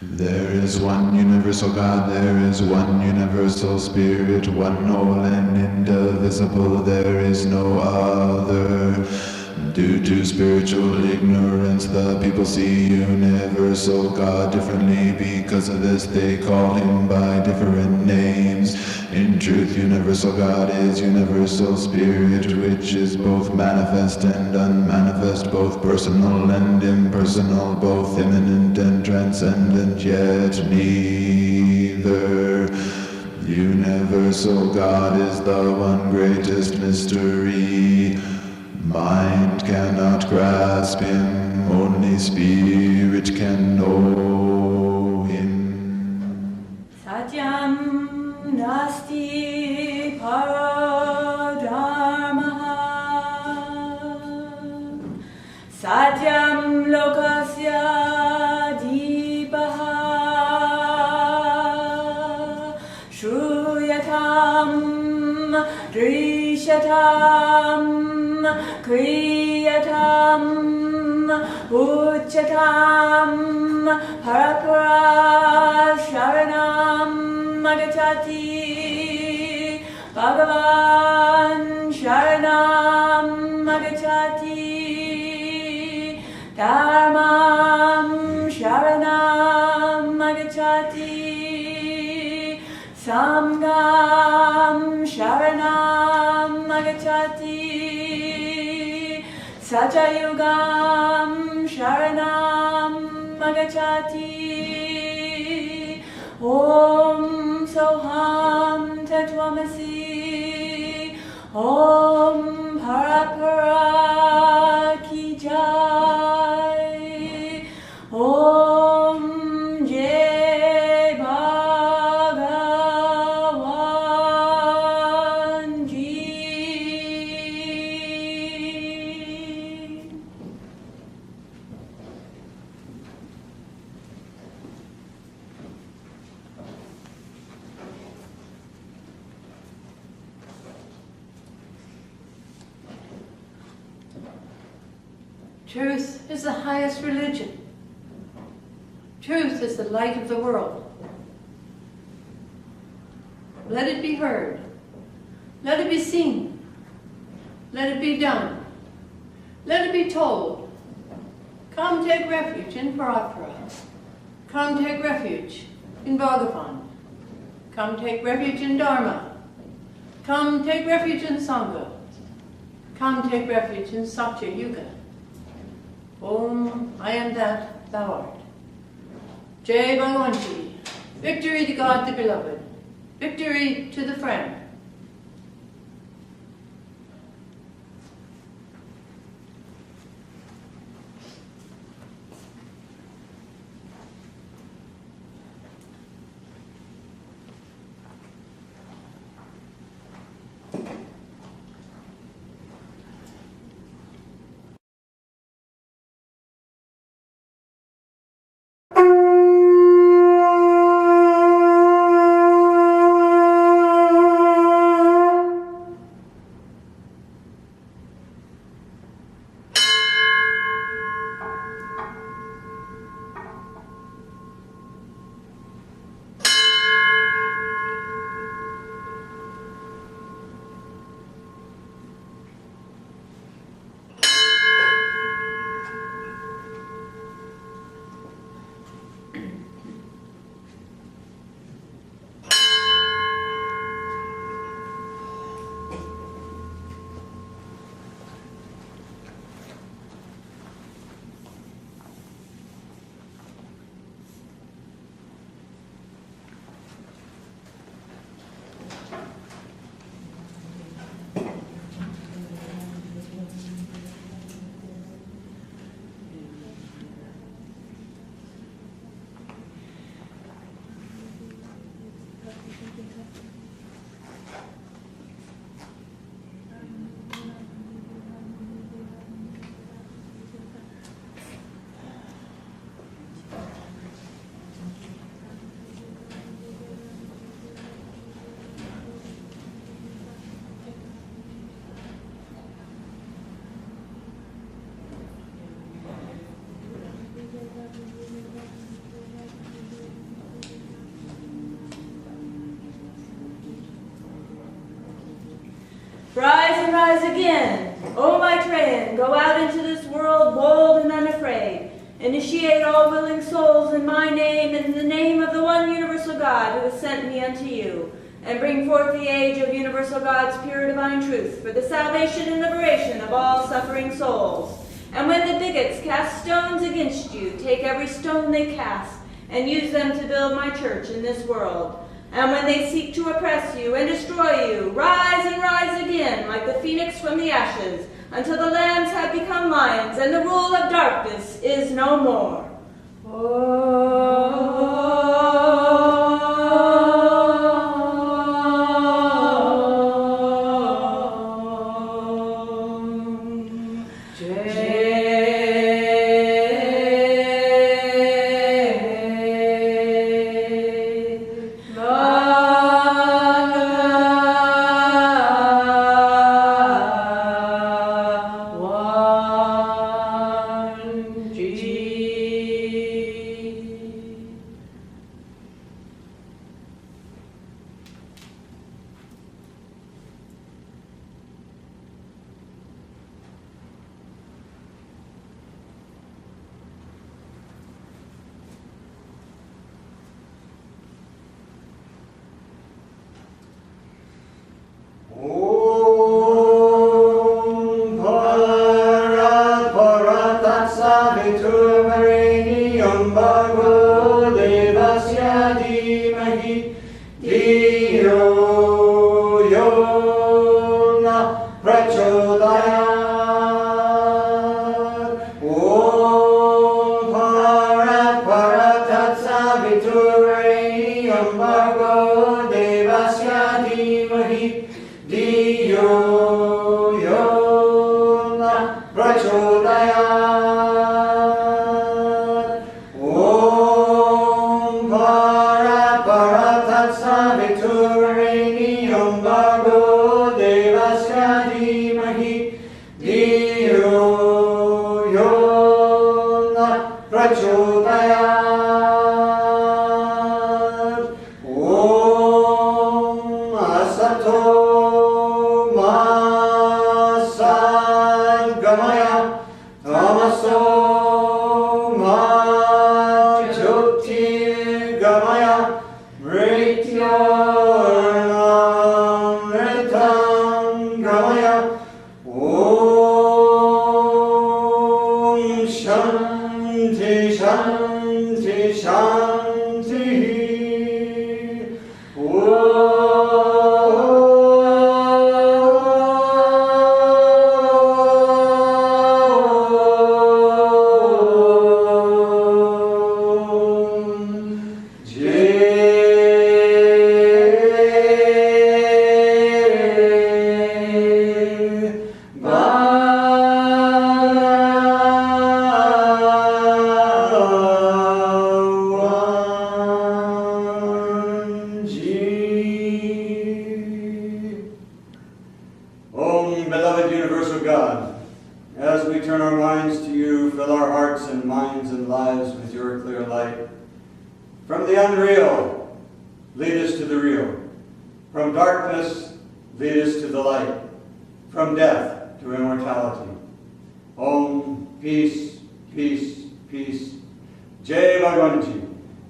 There is one universal God, there is one universal Spirit, one whole and indivisible, there is no other. Due to spiritual ignorance, the people see universal God differently. Because of this, they call him by different names. In truth, universal God is universal Spirit, which is both manifest and unmanifest, both personal and impersonal, both immanent and transcendent, yet neither. Universal God is the one greatest mystery. Mind cannot grasp him, only spirit can know him. Satyam nasti paradharmaha. Satyam lokasya deepaha. Shruyatam drishatam kriyatam ucchatam parapara sharanam agachati bhagavan sharanam agachati dharmam sharanam agachati samgam sharanam agachati Satyayugam Sharanam Agachati. Om Soham Tattvamasi. Om Parapara Ki Jai. Om Jai Bhagavan Ji. Truth is the highest religion. Truth is the light of the world. Let it be heard. Let it be seen. Let it be done. Let it be told. Come take refuge in Parapara. Come take refuge in Bhagavan. Come take refuge in Dharma. Come take refuge in Sangha. Come take refuge in Satya Yuga. Om, I am that thou art. Jai Bhagavanji. Victory to God the Beloved. Victory to the friend. and rise again. O Maitreya, go out into this world bold and unafraid. Initiate all willing souls in my name and in the name of the one universal God who has sent me unto you, and bring forth the age of universal God's pure divine truth for the salvation and liberation of all suffering souls. And when the bigots cast stones against you, take every stone they cast and use them to build my church in this world. And when they seek to oppress you and destroy you, rise and rise again like the phoenix from the ashes, until the lambs have become lions and the rule of darkness is no more.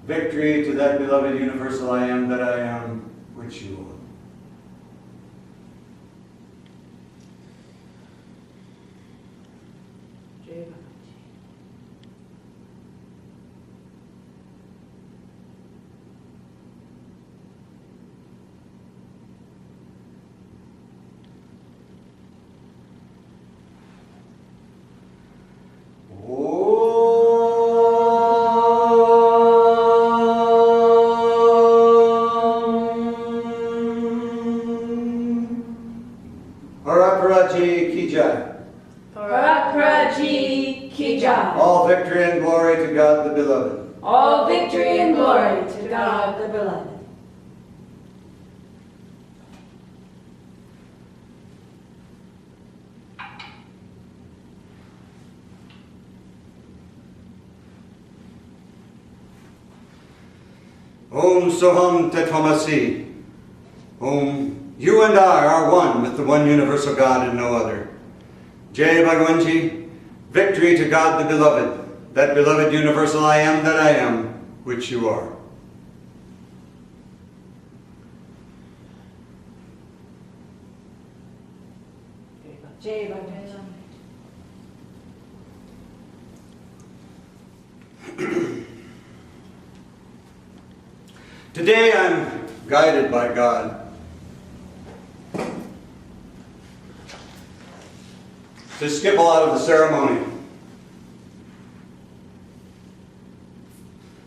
Victory to that beloved universal I am that I am, which you are. All victory and glory to God the beloved. All victory and glory to God the beloved. Om Soham Tetvamasi. Om You and I are one with the one universal God and no other. Jai Bhagwanji, victory to God the beloved, that beloved universal I am that I am, which you are. Jai Bhagwanji. Today I'm guided by God to skip a lot of the ceremony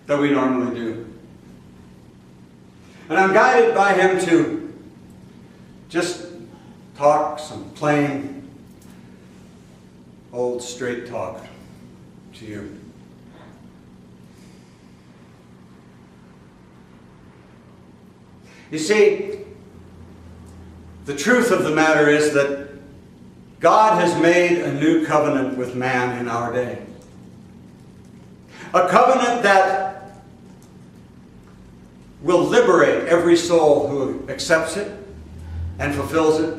that we normally do. And I'm guided by Him to just talk some plain, old, straight talk to you. You see, the truth of the matter is that God has made a new covenant with man in our day. A covenant that will liberate every soul who accepts it and fulfills it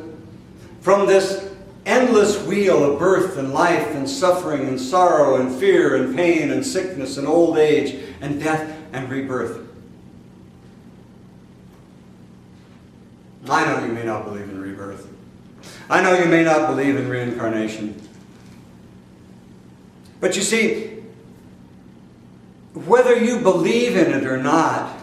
from this endless wheel of birth and life and suffering and sorrow and fear and pain and sickness and old age and death and rebirth. I know you may not believe in rebirth. I know you may not believe in reincarnation. But you see, whether you believe in it or not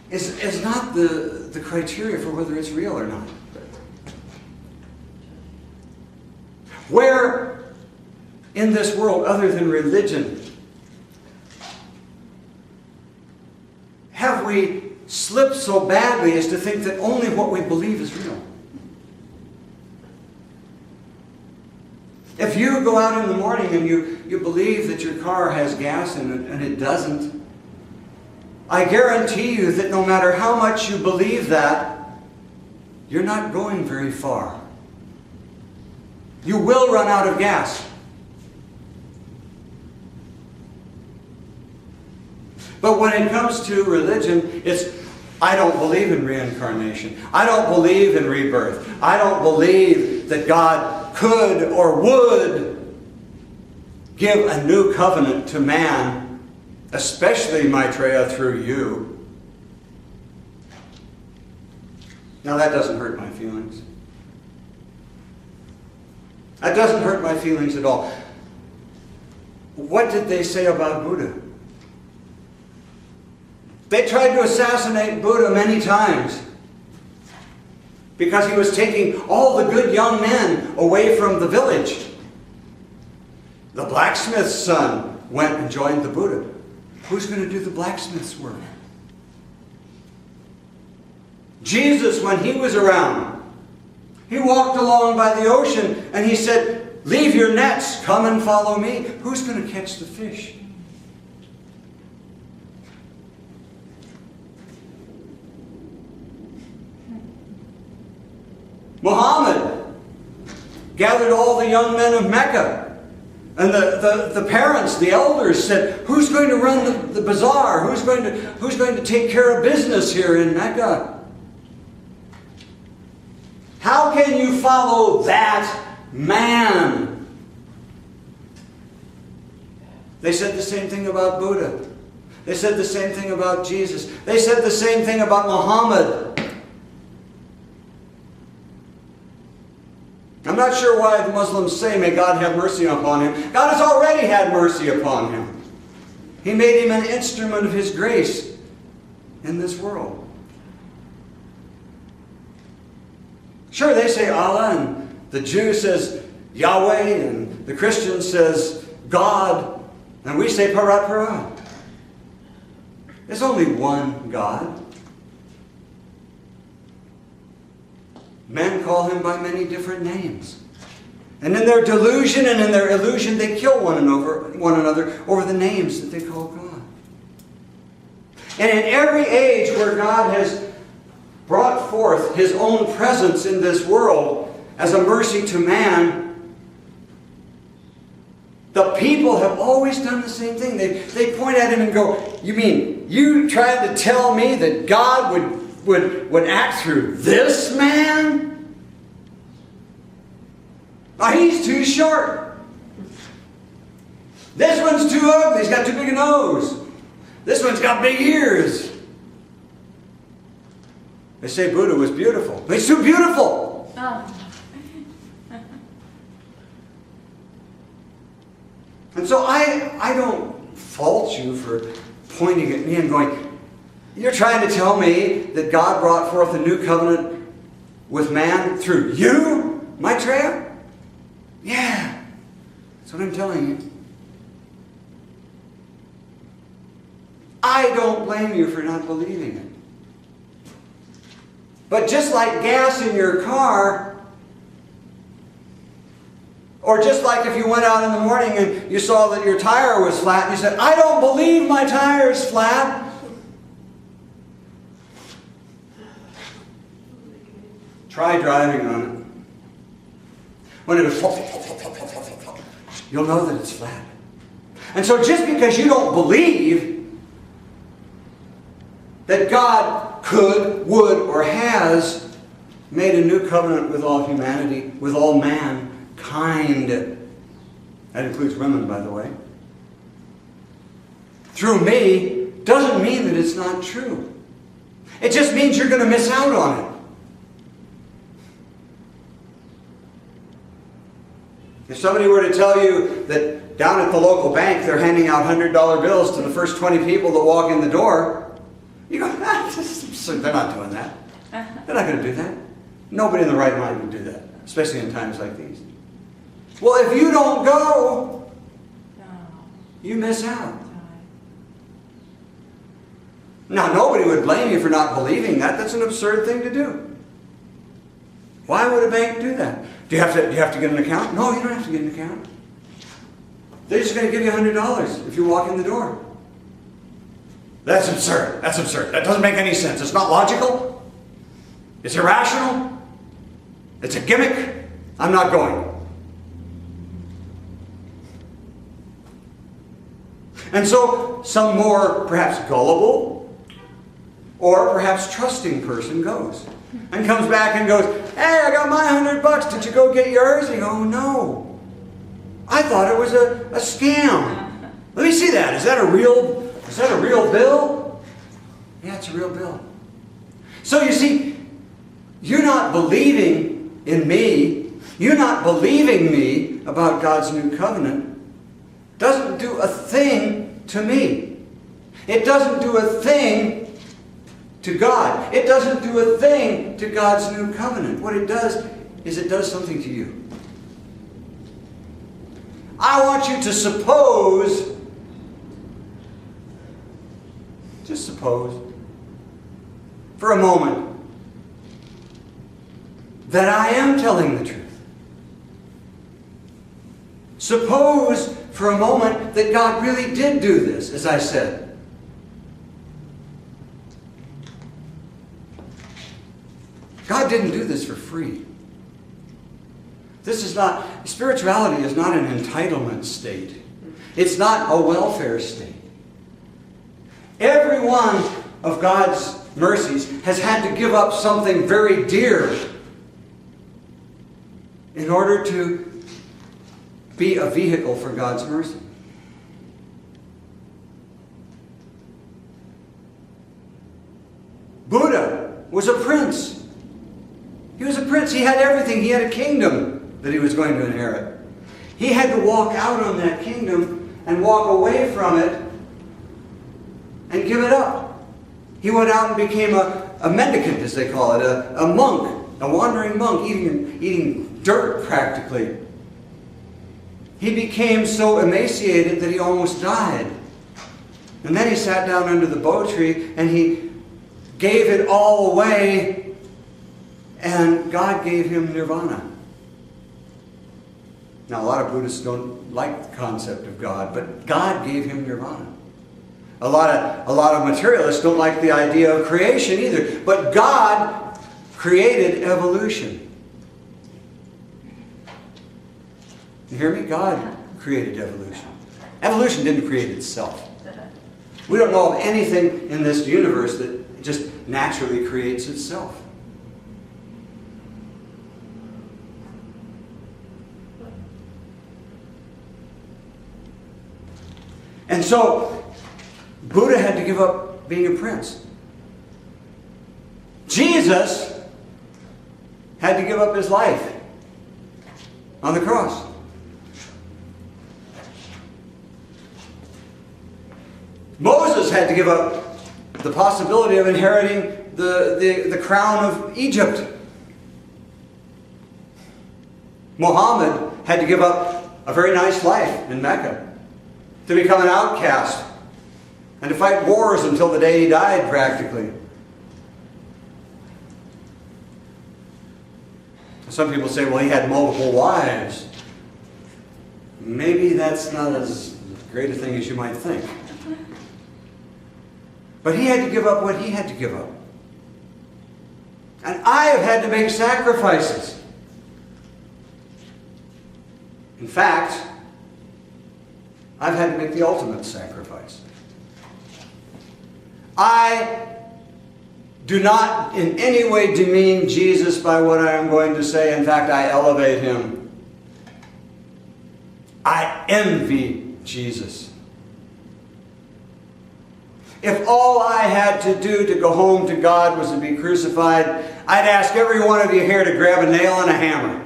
is not the criteria for whether it's real or not. Where in this world, other than religion, have we slipped so badly as to think that only what we believe is real? If you go out in the morning and you believe that your car has gas in it and it doesn't, I guarantee you that no matter how much you believe that, you're not going very far. You will run out of gas. But when it comes to religion, it's, I don't believe in reincarnation. I don't believe in rebirth. I don't believe that God could or would give a new covenant to man, especially Maitreya through you. Now that doesn't hurt my feelings. That doesn't hurt my feelings at all. What did they say about Buddha? They tried to assassinate Buddha many times because he was taking all the good young men away from the village. The blacksmith's son went and joined the Buddha. Who's going to do the blacksmith's work? Jesus, when he was around, he walked along by the ocean and he said, "Leave your nets, come and follow me." Who's going to catch the fish? Muhammad gathered all the young men of Mecca. And the parents, the elders said, "Who's going to run the bazaar? Who's going to take care of business here in Mecca?" How can you follow that man? They said the same thing about Buddha. They said the same thing about Jesus. They said the same thing about Muhammad. I'm not sure why the Muslims say, "May God have mercy upon him." God has already had mercy upon him. He made him an instrument of His grace in this world. Sure, they say Allah, and the Jew says Yahweh, and the Christian says God, and we say Parat Para. There's only one God. Men call Him by many different names. And in their delusion and in their illusion, they kill one another over the names that they call God. And in every age where God has brought forth His own presence in this world as a mercy to man, the people have always done the same thing. They point at Him and go, "You mean you tried to tell me that God would act through this man? Oh, he's too short. This one's too ugly. He's got too big a nose. This one's got big ears. They say Buddha was beautiful. But he's too beautiful. Oh. And so I don't fault you for pointing at me and going, you're trying to tell me that God brought forth a new covenant with man through you, Maitreya? Yeah, that's what I'm telling you. I don't blame you for not believing it. But just like gas in your car, or just like if you went out in the morning and you saw that your tire was flat and you said, I don't believe my tire is flat. Try driving on it. When it goes, you'll know that it's flat. And so just because you don't believe that God could, would, or has made a new covenant with all humanity, with all mankind, that includes women, by the way, through me, doesn't mean that it's not true. It just means you're going to miss out on it. If somebody were to tell you that down at the local bank they're handing out $100 bills to the first 20 people that walk in the door, you go, they're not doing that. They're not going to do that. Nobody in the right mind would do that, especially in times like these. Well, if you don't go, you miss out. Now, nobody would blame you for not believing that. That's an absurd thing to do. Why would a bank do that? Do you have to get an account? No, you don't have to get an account. They're just going to give you $100 if you walk in the door. That's absurd. That's absurd. That doesn't make any sense. It's not logical. It's irrational. It's a gimmick. I'm not going. And so some more perhaps gullible or perhaps trusting person goes and comes back and goes, hey, I got my $100. Did you go get yours? And you go, oh, no. I thought it was a scam. Let me see that. Is that a real bill? Yeah, it's a real bill. So you see, you're not believing in me. You're not believing me about God's new covenant. Doesn't do a thing to me. It doesn't do a thing to God. It doesn't do a thing to God's new covenant. What it does is it does something to you. I want you to suppose, just suppose, for a moment, that I am telling the truth. Suppose for a moment that God really did do this, as I said. God didn't do this for free. Spirituality is not an entitlement state. It's not a welfare state. Every one of God's mercies has had to give up something very dear in order to be a vehicle for God's mercy. Buddha was a prince. He was a prince. He had everything. He had a kingdom that he was going to inherit. He had to walk out on that kingdom and walk away from it and give it up. He went out and became a mendicant, as they call it, a monk, a wandering monk, eating dirt practically. He became so emaciated that he almost died. And then he sat down under the Bo tree and he gave it all away, and God gave him nirvana. Now, a lot of Buddhists don't like the concept of God, but God gave him nirvana. A lot of materialists don't like the idea of creation either, but God created evolution. You hear me? God created evolution. Evolution didn't create itself. We don't know of anything in this universe that just naturally creates itself. And so, Buddha had to give up being a prince. Jesus had to give up his life on the cross. Moses had to give up the possibility of inheriting the crown of Egypt. Muhammad had to give up a very nice life in Mecca to become an outcast and to fight wars until the day he died, practically. Some people say, well, he had multiple wives. Maybe that's not as great a thing as you might think. But he had to give up what he had to give up. And I have had to make sacrifices. In fact, I've had to make the ultimate sacrifice. I do not in any way demean Jesus by what I am going to say. In fact, I elevate him. I envy Jesus. If all I had to do to go home to God was to be crucified, I'd ask every one of you here to grab a nail and a hammer.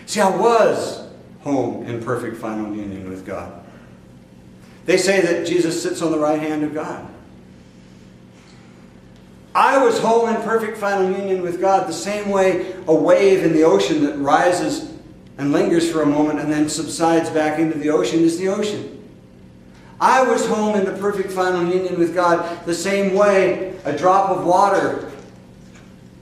See, I was home in perfect final union with God. They say that Jesus sits on the right hand of God. I was home in perfect final union with God the same way a wave in the ocean that rises and lingers for a moment and then subsides back into the ocean is the ocean. I was home in the perfect final union with God the same way a drop of water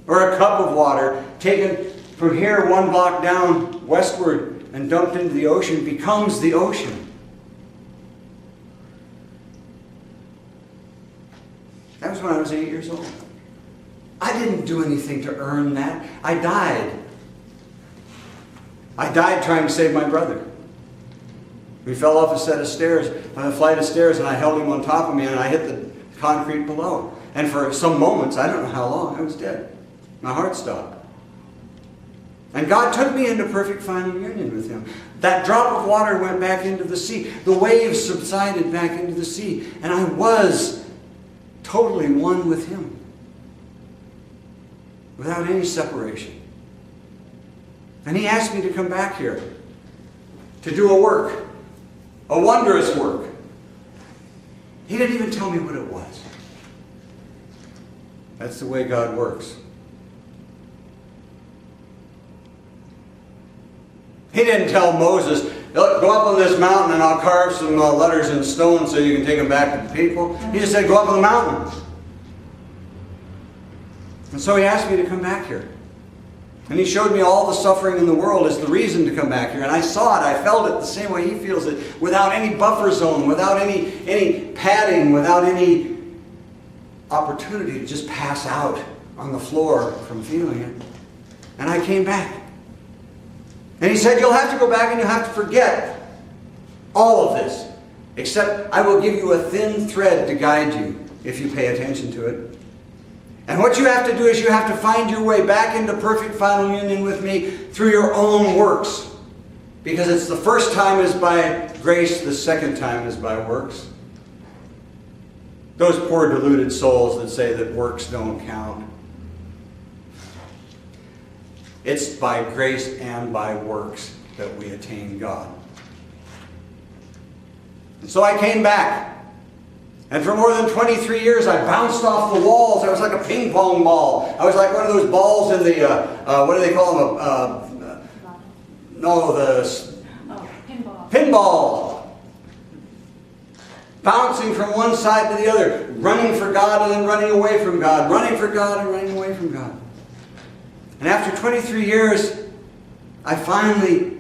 or a cup of water taken from here one block down westward and dumped into the ocean becomes the ocean. That was when I was 8 years old. I didn't do anything to earn that. I died. I died trying to save my brother. We fell off a flight of stairs, and I held him on top of me, and I hit the concrete below. And for some moments, I don't know how long, I was dead. My heart stopped. And God took me into perfect final union with him. That drop of water went back into the sea. The waves subsided back into the sea. And I was totally one with him. Without any separation. And he asked me to come back here to do a work. A wondrous work. He didn't even tell me what it was. That's the way God works. He didn't tell Moses, go up on this mountain and I'll carve some letters in stone so you can take them back to the people. He just said, go up on the mountain. And so he asked me to come back here. And he showed me all the suffering in the world as the reason to come back here. And I saw it, I felt it the same way he feels it, without any buffer zone, without any padding, without any opportunity to just pass out on the floor from feeling it. And I came back. And he said, you'll have to go back and you'll have to forget all of this. Except I will give you a thin thread to guide you if you pay attention to it. And what you have to do is you have to find your way back into perfect final union with me through your own works. Because it's the first time is by grace, the second time is by works. Those poor deluded souls that say that works don't count. It's by grace and by works that we attain God. And so I came back. And for more than 23 years, I bounced off the walls. I was like a ping pong ball. I was like one of those balls in the, what do they call them? Pinball. Pinball. Bouncing from one side to the other. Running for God and then running away from God. Running for God and running away from God. And after 23 years, I finally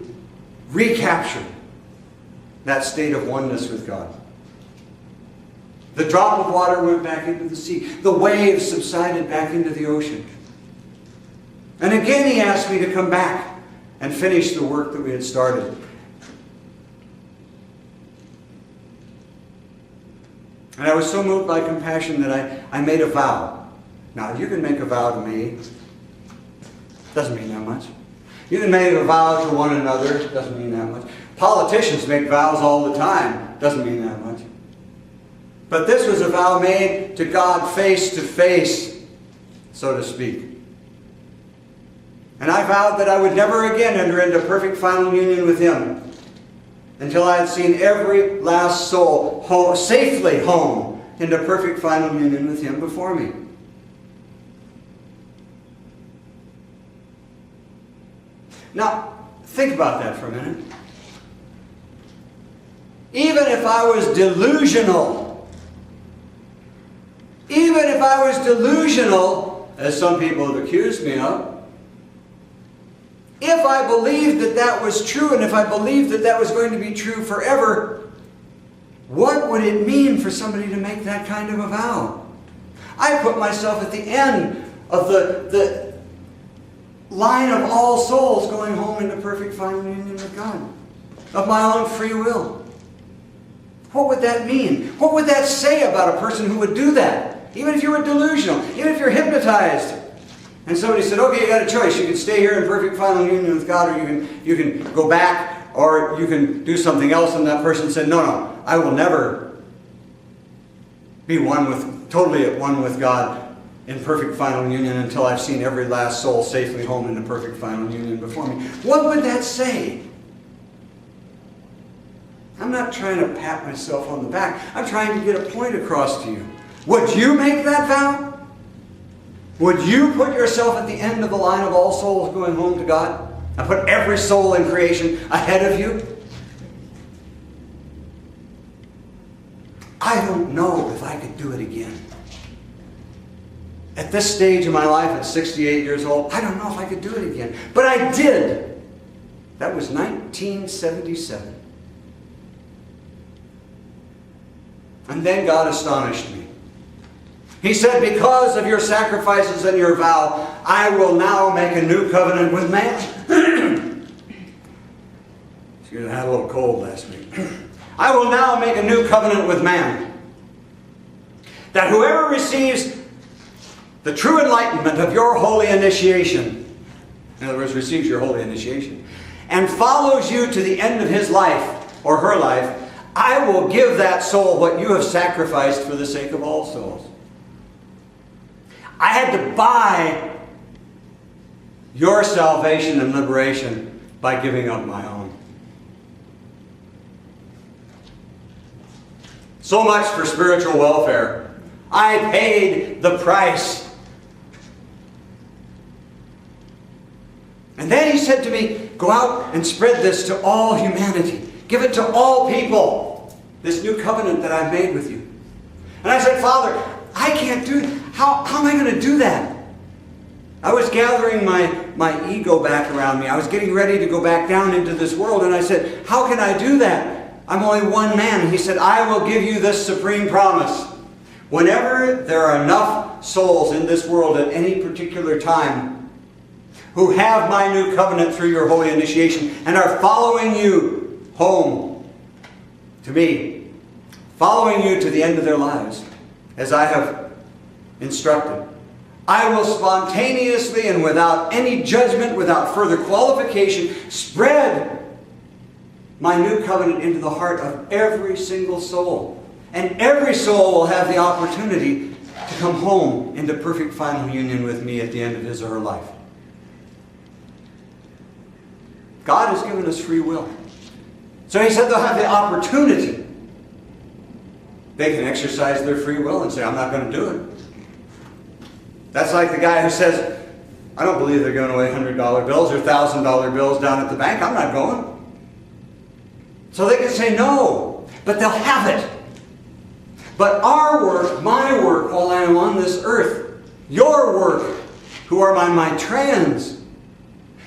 recaptured that state of oneness with God. The drop of water went back into the sea. The waves subsided back into the ocean. And again he asked me to come back and finish the work that we had started. And I was so moved by compassion that I made a vow. Now, you can make a vow to me. Doesn't mean that much. You can make a vow to one another. Doesn't mean that much. Politicians make vows all the time. Doesn't mean that much. But this was a vow made to God face to face, so to speak. And I vowed that I would never again enter into perfect final union with Him until I had seen every last soul safely home into perfect final union with Him before me. Now, think about that for a minute. Even if I was delusional, as some people have accused me of, if I believed that that was true, and if I believed that that was going to be true forever, what would it mean for somebody to make that kind of a vow? I put myself at the end of the line of all souls going home into perfect final union with God, of my own free will. What would that mean? What would that say about a person who would do that? Even if you were delusional, even if you're hypnotized. And somebody said, okay, you got a choice. You can stay here in perfect final union with God, or you can go back, or you can do something else. And that person said, no, I will never be totally at one with God in perfect final union until I've seen every last soul safely home into perfect final union before me. What would that say? I'm not trying to pat myself on the back. I'm trying to get a point across to you. Would you make that vow? Would you put yourself at the end of the line of all souls going home to God? And put every soul in creation ahead of you? I don't know if I could do it again. At this stage of my life, at 68 years old, I don't know if I could do it again. But I did. That was 1977. And then God astonished me. He said, because of your sacrifices and your vow, I will now make a new covenant with man. Excuse me, I had a little cold last week. I will now make a new covenant with man. That whoever receives the true enlightenment of your holy initiation, in other words, receives your holy initiation, and follows you to the end of his life or her life, I will give that soul what you have sacrificed for the sake of all souls. I had to buy your salvation and liberation by giving up my own. So much for spiritual welfare. I paid the price. And then he said to me, go out and spread this to all humanity. Give it to all people. This new covenant that I've made with you. And I said, Father, I can't do it. How am I going to do that? I was gathering my ego back around me. I was getting ready to go back down into this world. And I said, how can I do that? I'm only one man. And he said, I will give you this supreme promise. Whenever there are enough souls in this world at any particular time who have my new covenant through your holy initiation and are following you home to me, following you to the end of their lives, as I have instructed, I will spontaneously and without any judgment, without further qualification, spread my new covenant into the heart of every single soul. And every soul will have the opportunity to come home into perfect final union with me at the end of his or her life. God has given us free will. So he said they'll have the opportunity. They can exercise their free will and say, I'm not going to do it. That's like the guy who says, I don't believe they're giving away $100 bills or $1,000 bills down at the bank. I'm not going. So they can say no, but they'll have it. But our work, my work while I am on this earth, your work, who are my Maitreyans,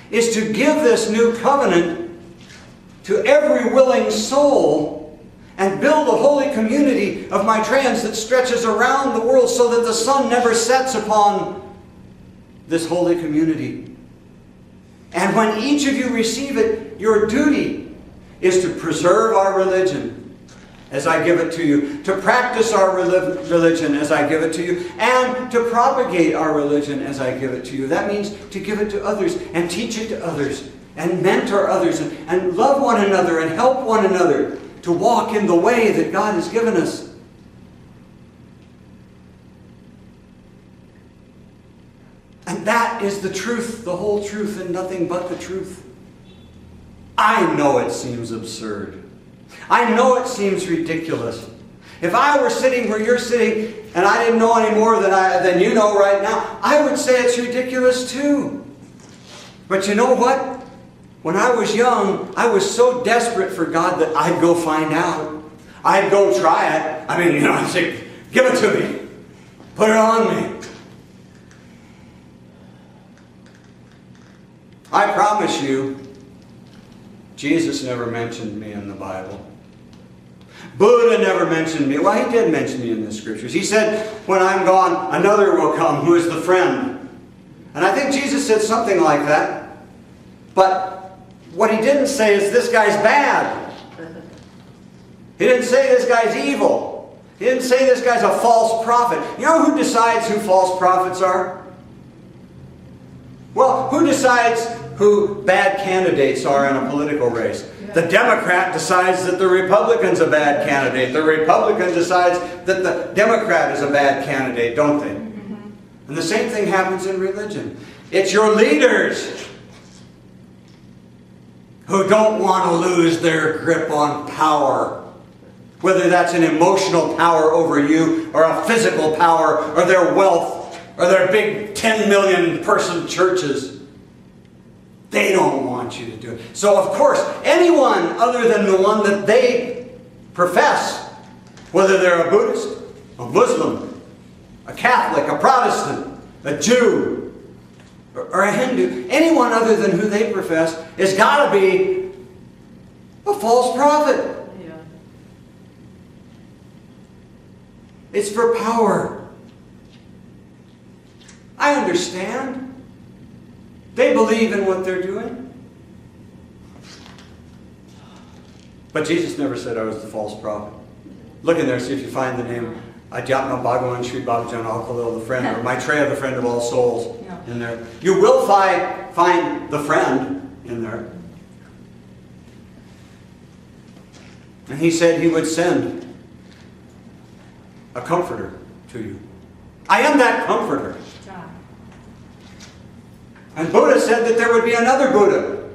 is to give this new covenant to every willing soul and build a holy community of Maitreyans that stretches around the world so that the sun never sets upon this holy community. And when each of you receive it, your duty is to preserve our religion, as I give it to you, to practice our religion as I give it to you, and to propagate our religion as I give it to you. That means to give it to others and teach it to others and mentor others and love one another and help one another to walk in the way that God has given us. And that is the truth, the whole truth, and nothing but the truth. I know it seems absurd. I know it seems ridiculous. If I were sitting where you're sitting and I didn't know any more than you know right now, I would say it's ridiculous too. But you know what? When I was young, I was so desperate for God that I'd go find out. I'd go try it. I mean, I'd say, give it to me. Put it on me. I promise you, Jesus never mentioned me in the Bible. Buddha never mentioned me. Well, he did mention me in the scriptures. He said, when I'm gone, another will come who is the friend. And I think Jesus said something like that. But what he didn't say is this guy's bad. He didn't say this guy's evil. He didn't say this guy's a false prophet. You know who decides who false prophets are? Well, who decides who bad candidates are in a political race? The Democrat decides that the Republican's a bad candidate. The Republican decides that the Democrat is a bad candidate, don't they? And the same thing happens in religion. It's your leaders who don't want to lose their grip on power. Whether that's an emotional power over you, or a physical power, or their wealth, or their big 10 million person churches. They don't want you to do it. So of course, anyone other than the one that they profess, whether they're a Buddhist, a Muslim, a Catholic, a Protestant, a Jew, or a Hindu, anyone other than who they profess has got to be a false prophet. Yeah. It's for power. I understand. They believe in what they're doing. But Jesus never said I was the false prophet. Look in there, see if you find the name Adhyatma Bhagavan Sri Babajan Al-Khalil, the friend, or Maitreya, the friend of all souls, in there. You will find the friend in there. And he said he would send a comforter to you. I am that comforter. And Buddha said that there would be another Buddha,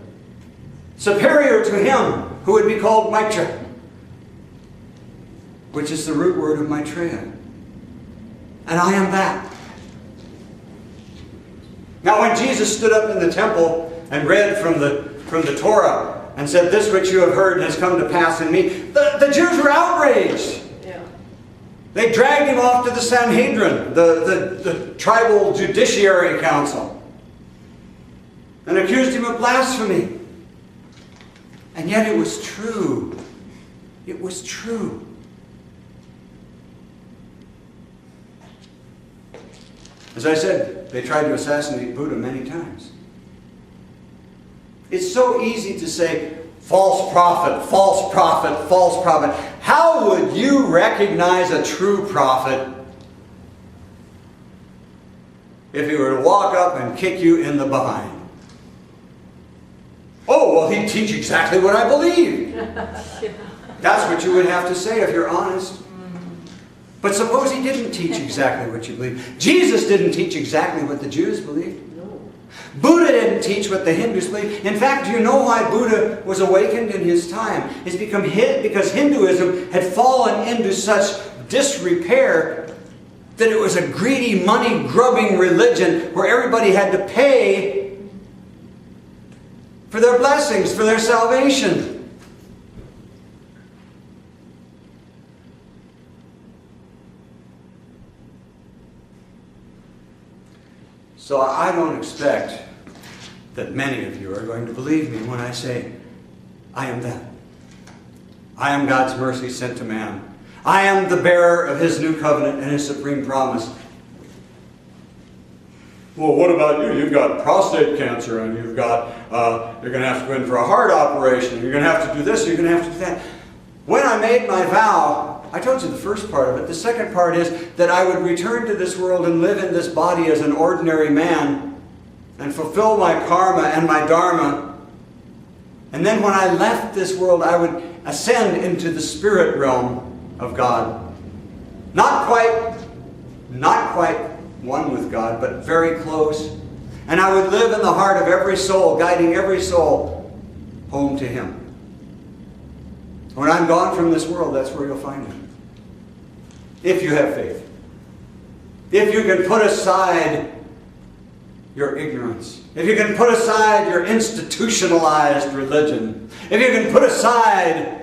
superior to him, who would be called Maitreya, which is the root word of Maitreya. And I am that. Now when Jesus stood up in the temple and read from the Torah and said, "This which you have heard has come to pass in me," the Jews were outraged. Yeah. They dragged him off to the Sanhedrin, the tribal judiciary council, and accused him of blasphemy. And yet it was true. It was true. As I said, they tried to assassinate Buddha many times. It's so easy to say, false prophet, false prophet, false prophet. How would you recognize a true prophet if he were to walk up and kick you in the behind? Oh, well, he'd teach exactly what I believe. That's what you would have to say if you're honest. But suppose he didn't teach exactly what you believe. Jesus didn't teach exactly what the Jews believed. Buddha didn't teach what the Hindus believed. In fact, do you know why Buddha was awakened in his time? It's because Hinduism had fallen into such disrepair that it was a greedy, money-grubbing religion where everybody had to pay for their blessings, for their salvation. So I don't expect that many of you are going to believe me when I say, I am that. I am God's mercy sent to man. I am the bearer of His new covenant and His supreme promise. Well, what about you? You've got prostate cancer, and you've got, you're going to have to go in for a heart operation, and you're going to have to do this, and you're going to have to do that. When I made my vow, I told you the first part of it. The second part is that I would return to this world and live in this body as an ordinary man and fulfill my karma and my dharma. And then when I left this world, I would ascend into the spirit realm of God. Not quite one with God, but very close. And I would live in the heart of every soul, guiding every soul home to Him. When I'm gone from this world, that's where you'll find me. If you have faith. If you can put aside your ignorance. If you can put aside your institutionalized religion. If you can put aside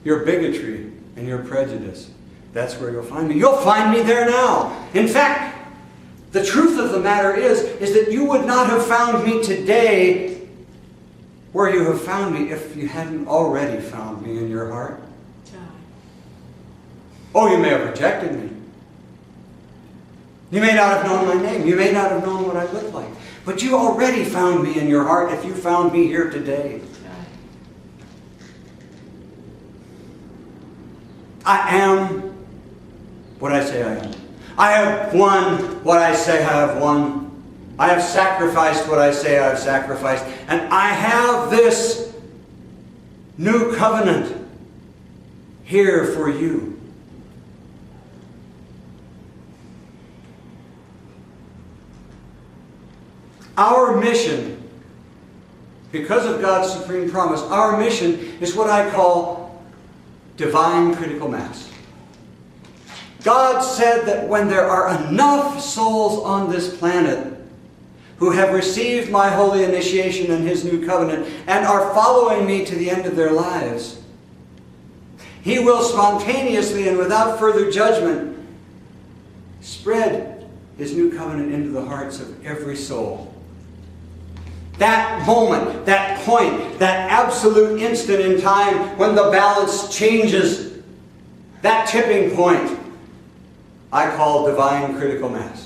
your bigotry and your prejudice. That's where you'll find me. You'll find me there now. In fact, the truth of the matter is that you would not have found me today where you have found me if you hadn't already found me in your heart. Oh, you may have rejected me. You may not have known my name. You may not have known what I look like. But you already found me in your heart if you found me here today. I am what I say I am. I have won what I say I have won. I have sacrificed what I say I have sacrificed. And I have this new covenant here for you. Our mission, because of God's supreme promise, our mission is what I call divine critical mass. God said that when there are enough souls on this planet who have received my holy initiation and His new covenant and are following me to the end of their lives, He will spontaneously and without further judgment spread His new covenant into the hearts of every soul. That moment, that point, that absolute instant in time when the balance changes, that tipping point, I call divine critical mass.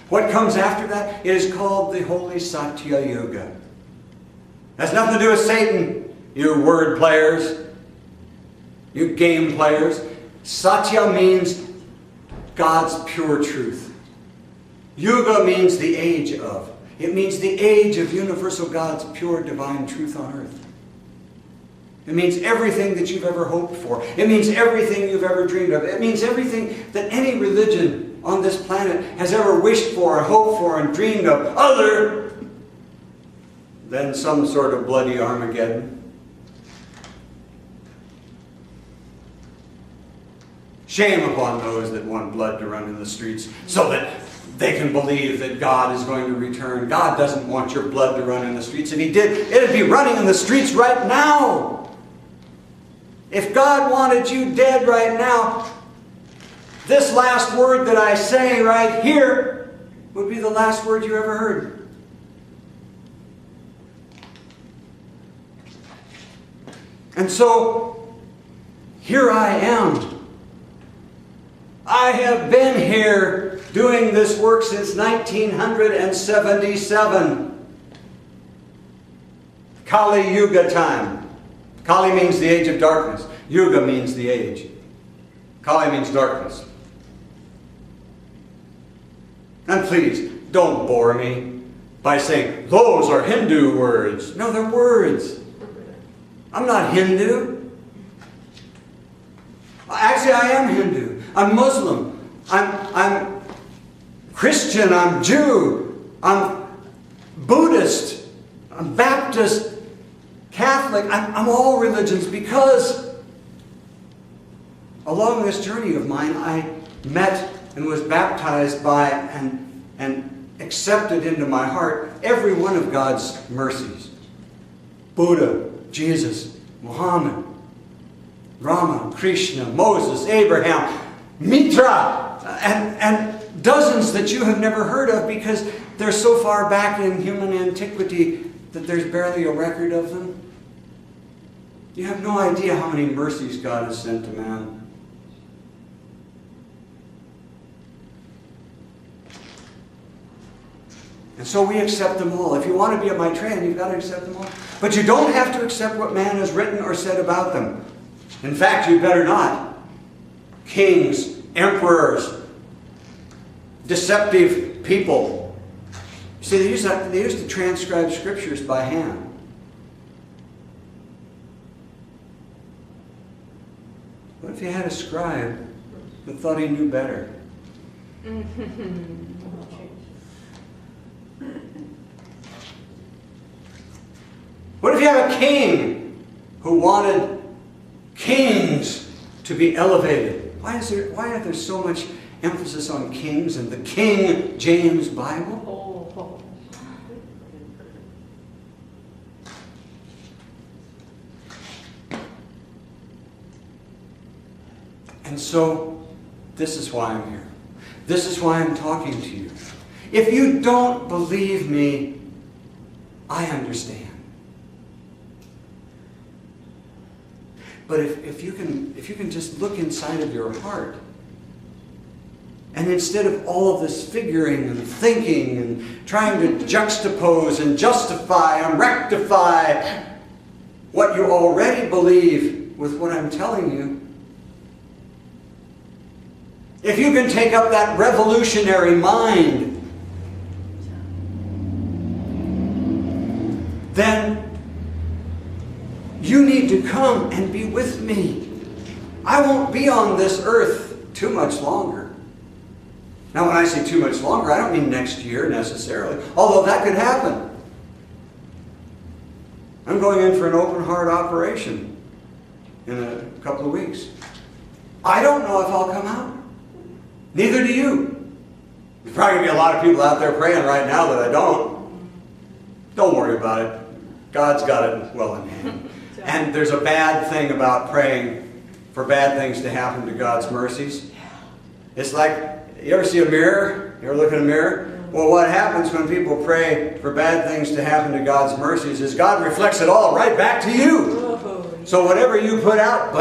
What comes after that? It is called the Holy Satya Yuga. Has nothing to do with Satan, you word players, you game players. Satya means God's pure truth. Yuga means the age of. It means the age of universal God's pure divine truth on earth. It means everything that you've ever hoped for. It means everything you've ever dreamed of. It means everything that any religion on this planet has ever wished for, and hoped for, and dreamed of, other than some sort of bloody Armageddon. Shame upon those that want blood to run in the streets so that they can believe that God is going to return. God doesn't want your blood to run in the streets. If He did, it'd be running in the streets right now. If God wanted you dead right now, this last word that I say right here would be the last word you ever heard. And so, here I am. I have been here doing this work since 1977. Kali Yuga time. Kali means the age of darkness. Yuga means the age. Kali means darkness. And please, don't bore me by saying, those are Hindu words. No, they're words. I'm not Hindu. Actually, I am Hindu. I'm Muslim. I'm Christian. I'm Jew. I'm Buddhist. I'm Baptist. Catholic. I'm all religions because along this journey of mine, I met and was baptized by and accepted into my heart every one of God's mercies. Buddha, Jesus, Muhammad, Rama, Krishna, Moses, Abraham, Maitreya, and dozens that you have never heard of because they're so far back in human antiquity that there's barely a record of them. You have no idea how many mercies God has sent to man. And so we accept them all. If you want to be a Maitreyan, you've got to accept them all. But you don't have to accept what man has written or said about them. In fact, you better not. Kings, emperors, deceptive people. See, they used to transcribe scriptures by hand. What if you had a scribe that thought he knew better? What if you have a king who wanted kings to be elevated? Why are there so much emphasis on kings in the King James Bible? And so, this is why I'm here. This is why I'm talking to you. If you don't believe me, I understand. But if you can just look inside of your heart, and instead of all of this figuring and thinking and trying to juxtapose and justify and rectify what you already believe with what I'm telling you, if you can take up that revolutionary mind, then you need to come and be with me. I won't be on this earth too much longer. Now, when I say too much longer, I don't mean next year necessarily, although that could happen. I'm going in for an open heart operation in a couple of weeks. I don't know if I'll come out. Neither do you. There's probably going to be a lot of people out there praying right now that I don't. Don't worry about it. God's got it well in hand. And there's a bad thing about praying for bad things to happen to God's mercies. It's like, you ever see a mirror? You ever look in a mirror? Well, what happens when people pray for bad things to happen to God's mercies is God reflects it all right back to you. So whatever you put out,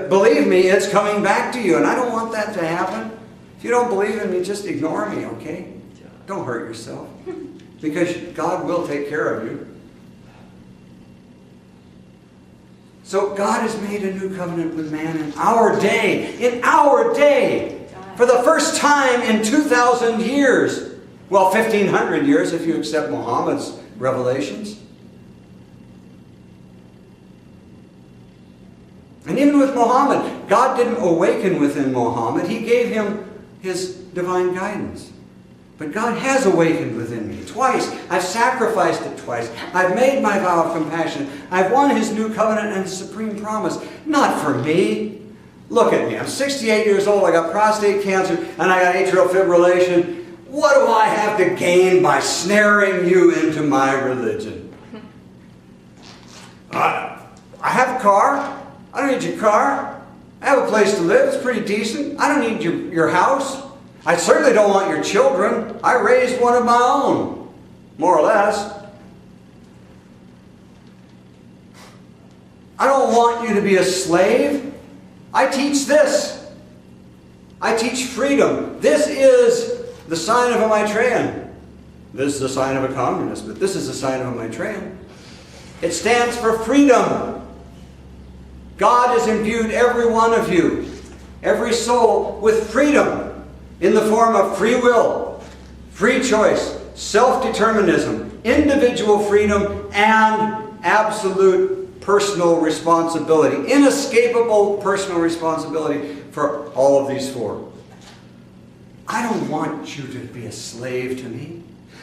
believe me, it's coming back to you. And I don't want that to happen. If you don't believe in me, just ignore me, okay? Don't hurt yourself. Because God will take care of you. So God has made a new covenant with man in our day. In our day. For the first time in 2,000 years. Well, 1,500 years if you accept Muhammad's revelations. And even with Muhammad, God didn't awaken within Muhammad. He gave him his divine guidance. But God has awakened within me twice. I've sacrificed it twice. I've made my vow of compassion. I've won his new covenant and his supreme promise. Not for me. Look at me. I'm 68 years old. I got prostate cancer and I got atrial fibrillation. What do I have to gain by snaring you into my religion? I have a car. I don't need your car. I have a place to live. It's pretty decent. I don't need your house. I certainly don't want your children. I raised one of my own, more or less. I don't want you to be a slave. I teach this. I teach freedom. This is the sign of a Maitreyan. This is the sign of a communist, but this is the sign of a Maitreyan. It stands for freedom. God has imbued every one of you, every soul, with freedom in the form of free will, free choice, self-determinism, individual freedom, and absolute personal responsibility, inescapable personal responsibility for all of these four. I don't want you to be a slave to me.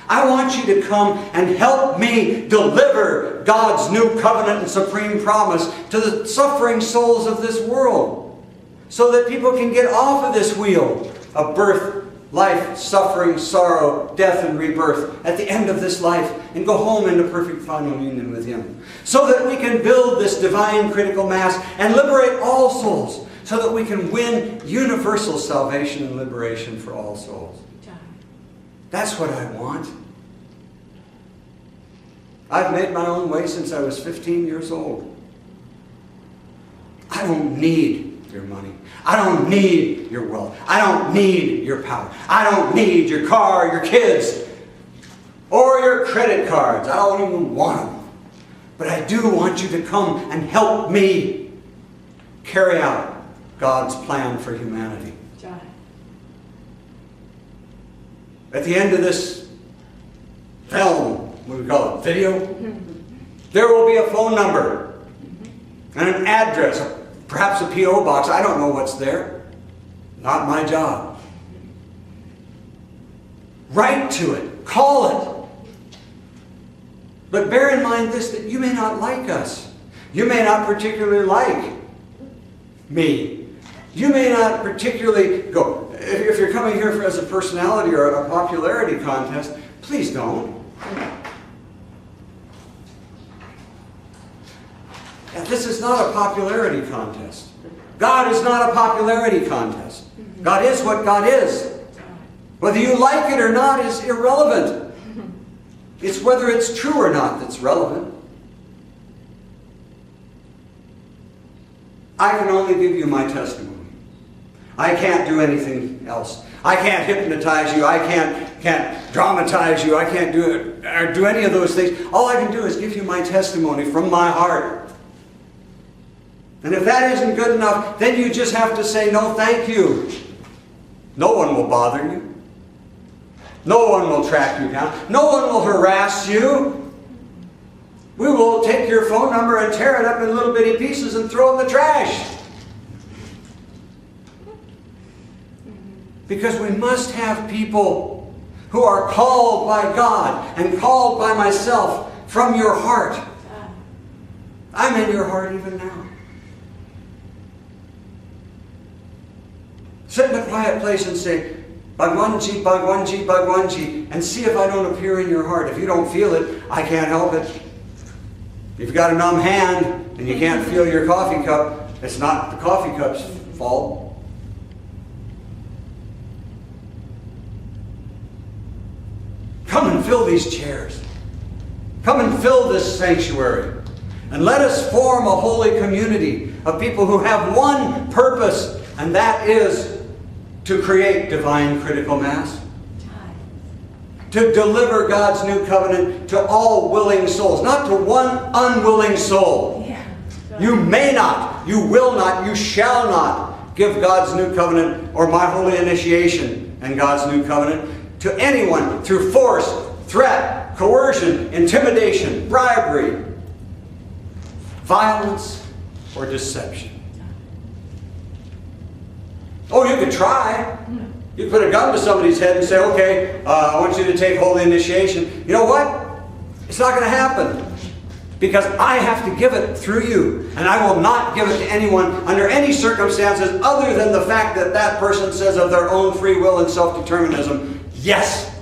I want you to come and help me deliver God's new covenant and supreme promise to the suffering souls of this world, so that people can get off of this wheel of birth, life, suffering, sorrow, death, and rebirth at the end of this life and go home into perfect final union with Him. So that we can build this divine critical mass and liberate all souls, so that we can win universal salvation and liberation for all souls. That's what I want. I've made my own way since I was 15 years old. I don't need your money. I don't need your wealth. I don't need your power. I don't need your car, your kids. or your credit cards. I don't even want them. But I do want you to come and help me carry out God's plan for humanity. At the end of this film, what do we call it, video, there will be a phone number and an address, perhaps a P.O. box. I don't know what's there. Not my job. Write to it. Call it. But bear in mind this, that you may not like us. You may not particularly like me. You may not particularly go. If you're coming here as a personality or a popularity contest, please don't. And this is not a popularity contest. God is not a popularity contest. God is what God is. Whether you like it or not is irrelevant. It's whether it's true or not that's relevant. I can only give you my testimony. I can't do anything else. I can't hypnotize you. I can't dramatize you. I can't do it or do any of those things. All I can do is give you my testimony from my heart. And if that isn't good enough, then you just have to say, no, thank you. No one will bother you. No one will track you down. No one will harass you. We will take your phone number and tear it up in little bitty pieces and throw it in the trash. Because we must have people who are called by God and called by myself from your heart. I'm in your heart even now. Sit in a quiet place and say, Bhagwanji, Bhagwanji, Bhagwanji, and see if I don't appear in your heart. If you don't feel it, I can't help it. If you've got a numb hand and you can't feel your coffee cup, it's not the coffee cup's fault. Come and fill these chairs. Come and fill this sanctuary. And let us form a holy community of people who have one purpose, and that is to create divine critical mass. To deliver God's new covenant to all willing souls, not to one unwilling soul. You may not, you will not, you shall not give God's new covenant or my holy initiation and God's new covenant to anyone through force, threat, coercion, intimidation, bribery, violence, or deception. Oh, you could try. You put a gun to somebody's head and say, okay, I want you to take holy initiation. You know what? It's not going to happen. Because I have to give it through you. And I will not give it to anyone under any circumstances other than the fact that that person says of their own free will and self-determinism, yes,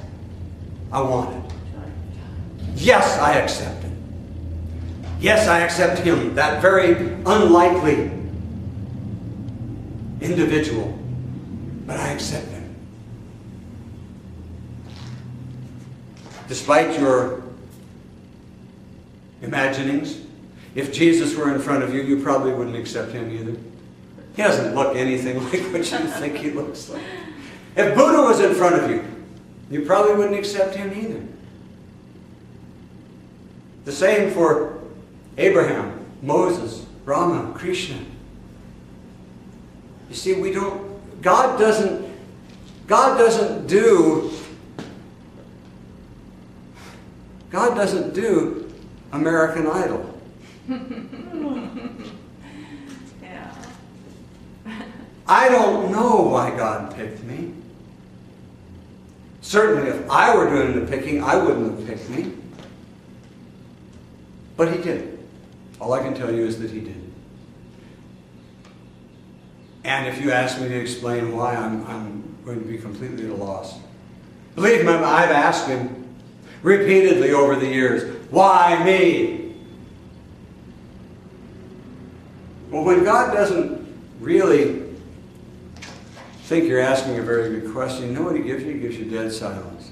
I want it. Yes, I accept it. Yes, I accept him, that very unlikely individual. But I accept him. Despite your imaginings, if Jesus were in front of you, you probably wouldn't accept him either. He doesn't look anything like what you think he looks like. If Buddha was in front of you, you probably wouldn't accept him either. The same for Abraham, Moses, Rama, Krishna. You see, God doesn't do American Idol. Yeah. I don't know why God picked me. Certainly if I were doing the picking, I wouldn't have picked me. But he did. All I can tell you is that he did. And if you ask me to explain why, I'm going to be completely at a loss. Believe me, I've asked him repeatedly over the years, why me? Well, when God doesn't really think you're asking a very good question, you know what he gives you? He gives you dead silence.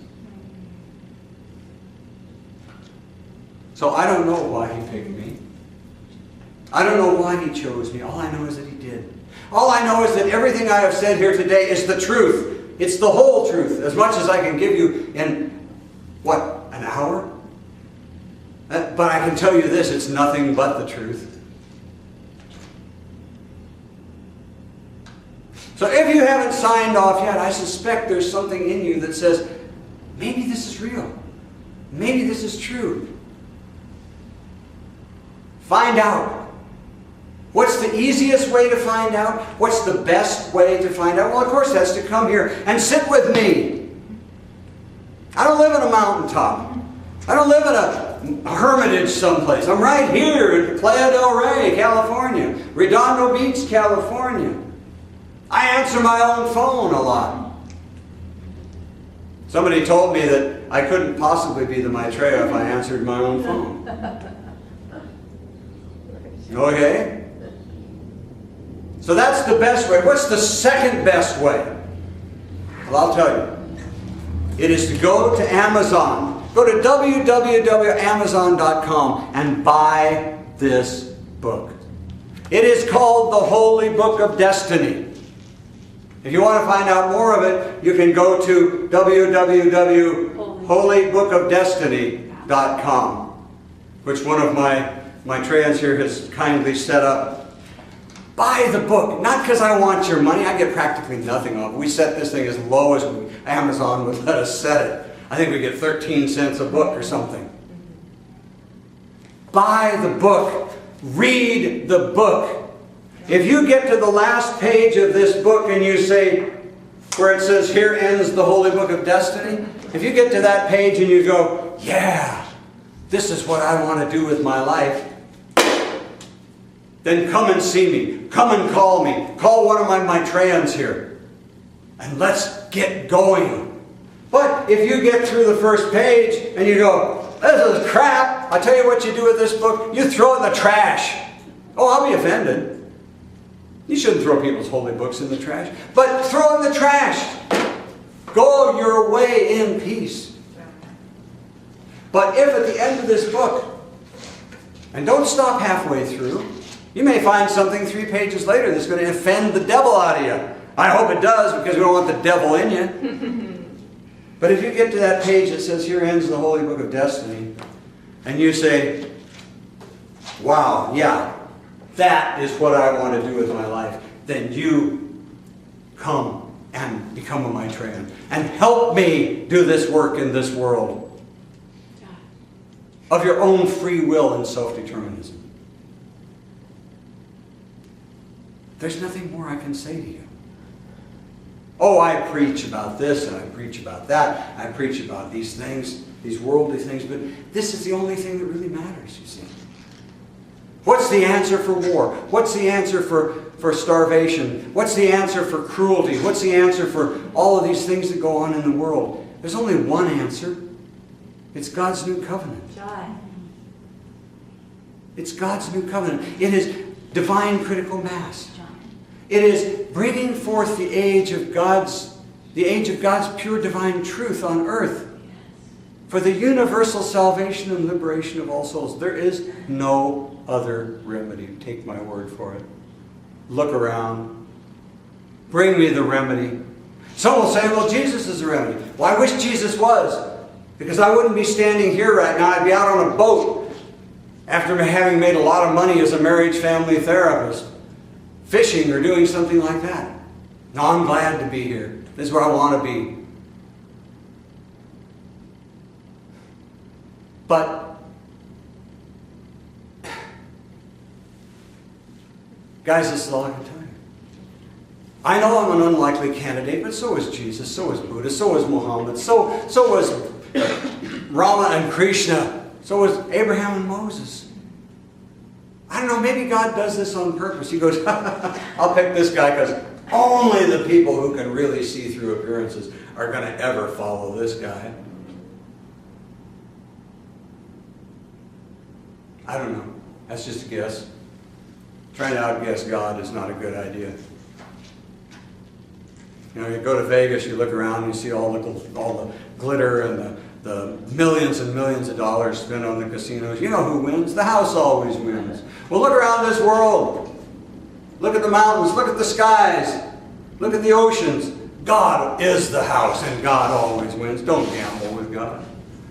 So I don't know why he picked me. I don't know why he chose me. All I know is that he did. All I know is that everything I have said here today is the truth. It's the whole truth, as much as I can give you in, what, an An hour? But I can tell you this, it's nothing but the truth. So if you haven't signed off yet, I suspect there's something in you that says, maybe this is real. Maybe this is true. Find out. What's the easiest way to find out? What's the best way to find out? Well, of course, that's to come here and sit with me. I don't live in a mountaintop. I don't live in a hermitage someplace. I'm right here in Playa del Rey, California. Redondo Beach, California. I answer my own phone a lot. Somebody told me that I couldn't possibly be the Maitreya if I answered my own phone. Okay? So that's the best way. What's the second best way? Well, I'll tell you. It is to go to Amazon. Go to www.amazon.com and buy this book. It is called The Holy Book of Destiny. If you want to find out more of it, you can go to www.holybookofdestiny.com, which one of my Maitreya's here has kindly set up. Buy the book. Not because I want your money. I get practically nothing off it. We set this thing as low as Amazon would let us set it. I think we get 13 cents a book or something. Buy the book. Read the book. If you get to the last page of this book and you say, where it says, here ends the Holy Book of Destiny, if you get to that page and you go, yeah, this is what I want to do with my life, then come and see me. Come and call me. Call one of my Maitreyans here. And let's get going. But if you get through the first page and you go, this is crap, I'll tell you what you do with this book. You throw it in the trash. Oh, I'll be offended. You shouldn't throw people's holy books in the trash. But throw it in the trash. Go your way in peace. But if at the end of this book, and don't stop halfway through, you may find something 3 pages later that's going to offend the devil out of you. I hope it does, because we don't want the devil in you. But if you get to that page that says, here ends the Holy Book of Destiny, and you say, wow, yeah, that is what I want to do with my life, then you come and become a Maitreyan and help me do this work in this world of your own free will and self-determinism. There's nothing more I can say to you. Oh, I preach about this and I preach about that. I preach about these things, these worldly things, but this is the only thing that really matters, you see. What's the answer for war? What's the answer for starvation? What's the answer for cruelty? What's the answer for all of these things that go on in the world? There's only one answer. It's God's new covenant. It's God's new covenant. It is divine critical mass. It is bringing forth the age of God's pure divine truth on earth for the universal salvation and liberation of all souls. There is no other remedy. Take my word for it. Look around. Bring me the remedy. Some will say, well, Jesus is the remedy. Well, I wish Jesus was, because I wouldn't be standing here right now. I'd be out on a boat after having made a lot of money as a marriage family therapist, fishing or doing something like that. No, I'm glad to be here. This is where I want to be. But, guys, this is all I can tell you. I know I'm an unlikely candidate, but so is Jesus, so is Buddha, so is Muhammad, so was Rama and Krishna, so was Abraham and Moses. I don't know, maybe God does this on purpose. He goes, I'll pick this guy because only the people who can really see through appearances are going to ever follow this guy. I don't know. That's just a guess. Trying to outguess God is not a good idea. You know, you go to Vegas, you look around, and you see all the glitter and the millions and millions of dollars spent on the casinos. You know who wins? The house always wins. Well, look around this world. Look at the mountains. Look at the skies. Look at the oceans. God is the house, and God always wins. Don't gamble with God.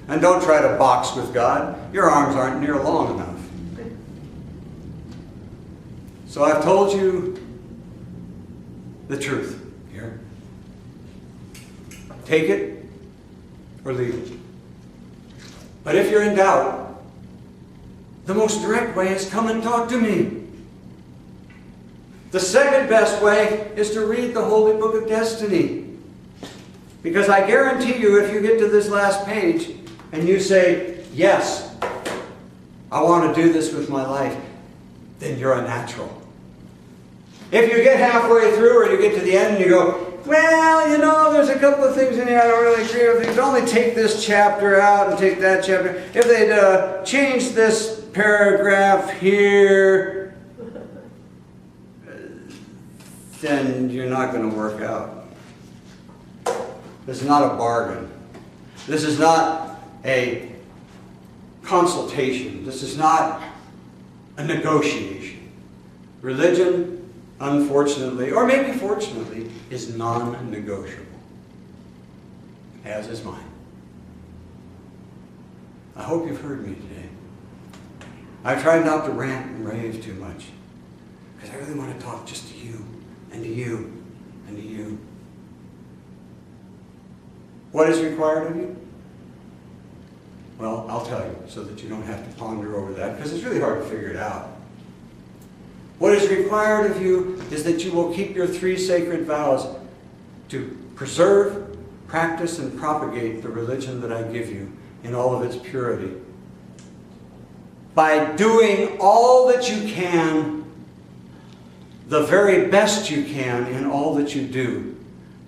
And don't try to box with God. Your arms aren't near long enough. So I've told you the truth here. Take it or leave it. But if you're in doubt, the most direct way is come and talk to me. The second best way is to read the Holy Book of Destiny. Because I guarantee you, if you get to this last page and you say, yes, I want to do this with my life, then you're a natural. If you get halfway through or you get to the end and you go, well, you know, there's a couple of things in here I don't really agree with. You can only take this chapter out and take that chapter. If they'd change this paragraph here, then you're not going to work out. This is not a bargain. This is not a consultation. This is not a negotiation. Religion, unfortunately, or maybe fortunately, is non-negotiable, as is mine. I hope you've heard me today. I've tried not to rant and rave too much, because I really want to talk just to you, and to you, and to you. What is required of you? Well, I'll tell you, so that you don't have to ponder over that, because it's really hard to figure it out. What is required of you is that you will keep your 3 sacred vows to preserve, practice, and propagate the religion that I give you in all of its purity. By doing all that you can, the very best you can in all that you do,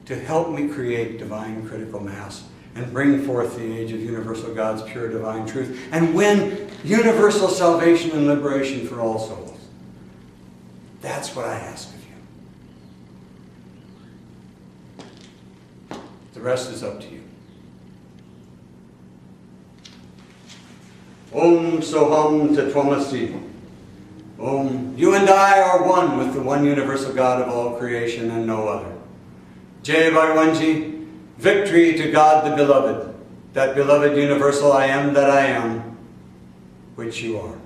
to help me create divine critical mass and bring forth the age of universal God's pure divine truth and win universal salvation and liberation for all souls. That's what I ask of you. The rest is up to you. Om Soham Tatvamasi. Om. You and I are one with the one universal God of all creation and no other. Jai Bhagavanji. Victory to God the Beloved. That beloved universal I am that I am, which you are.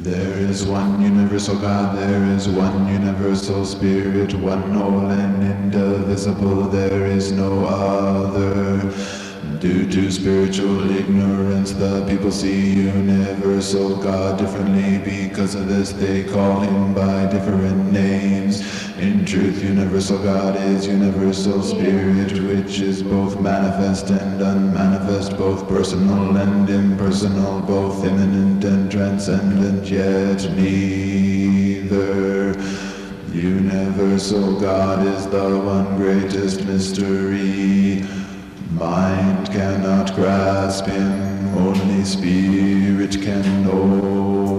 There is one universal God, there is one universal Spirit, one whole and indivisible, there is no other. Due to spiritual ignorance, the people see universal God differently. Because of this, they call him by different names. In truth, universal God is universal Spirit, which is both manifest and unmanifest, both personal and impersonal, both immanent and transcendent, yet neither. Universal God is the one greatest mystery. Mind cannot grasp him, only spirit can know